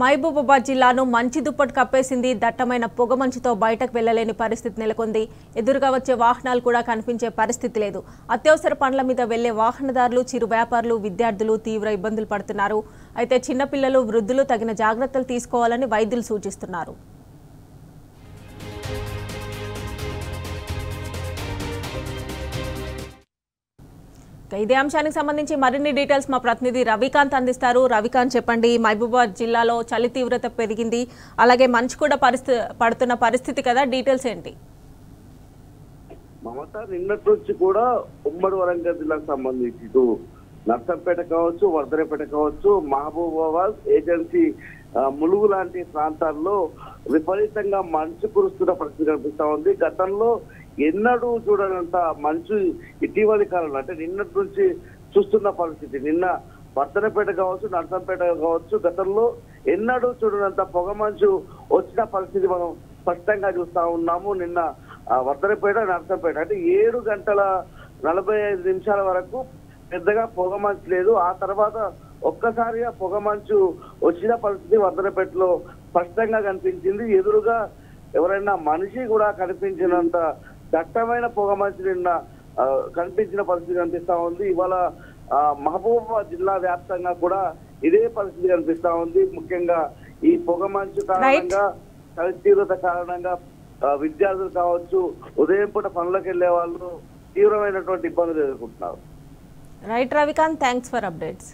మహబూబాబాద్ జిల్లాను మంచి దుప్పటి కప్పేసింది. దట్టమైన పొగమంచుతో బయటకు వెళ్లలేని పరిస్థితి నెలకొంది. ఎదురుగా వచ్చే వాహనాలు కూడా కనిపించే పరిస్థితి లేదు. అత్యవసర పనుల మీద వెళ్లే వాహనదారులు, చిరు వ్యాపారులు, విద్యార్థులు తీవ్ర ఇబ్బందులు పడుతున్నారు. అయితే చిన్నపిల్లలు, వృద్ధులు తగిన జాగ్రత్తలు తీసుకోవాలని వైద్యులు సూచిస్తున్నారు. ఇదే అంశానికి సంబంధించి మరిన్ని డీటెయిల్స్ మా ప్రతినిధి రవికాంత్ అందిస్తారు. రవికాంత్, చెప్పండి. మహబూబాబాద్ జిల్లాలో చలి తీవ్రత పెరిగింది, అలాగే మంచు కూడా పడుతున్న పరిస్థితి కదా, డీటెయిల్స్ ఏంటి? మమత, నిన్నటి నుంచి కూడా ఉమ్మడి వరంగల్ జిల్లాకు సంబంధించి ఇటు నర్సంపేట కావచ్చు, వర్ధనపేట కావచ్చు, మహబూబాబాద్, ఏజెన్సీ, ములుగు లాంటి ప్రాంతాల్లో విపరీతంగా మంచు కురుస్తున్న పరిస్థితి కనిపిస్తా ఉంది. గతంలో ఎన్నడూ చూడనంత మంచు ఇటీవలి కాలంలో, అంటే నిన్నటి నుంచి చూస్తున్న పరిస్థితి. నిన్న వర్ధనపేట కావచ్చు, నర్సంపేట కావచ్చు, గతంలో ఎన్నడూ చూడనంత పొగ మంచు వచ్చిన పరిస్థితి మనం స్పష్టంగా చూస్తా ఉన్నాము. నిన్న వర్ధనపేట, నర్సంపేట అంటే 7 గంటల 45 నిమిషాల వరకు పెద్దగా పొగ మంచు లేదు. ఆ తర్వాత ఒక్కసారిగా పొగ మంచు వచ్చిన పరిస్థితి వర్ధనపేటలో స్పష్టంగా కనిపించింది. ఎదురుగా ఎవరైనా మనిషి కూడా కనిపించినంత దట్టమైన పొగ మంచు నిన్న కనిపించిన పరిస్థితి కనిపిస్తా ఉంది. ఇవాళ మహబూబాబాద్ జిల్లా వ్యాప్తంగా కూడా ఇదే పరిస్థితి కనిపిస్తా ఉంది. ముఖ్యంగా ఈ పొగ మంచు కారణంగా, చలి తీవ్రత కారణంగా విద్యార్థులు కావచ్చు, ఉదయం పూట పనులకు వెళ్లే వాళ్ళు తీవ్రమైనటువంటి ఇబ్బందులు ఎదుర్కొంటున్నారు. Right Ravikanth, thanks for updates.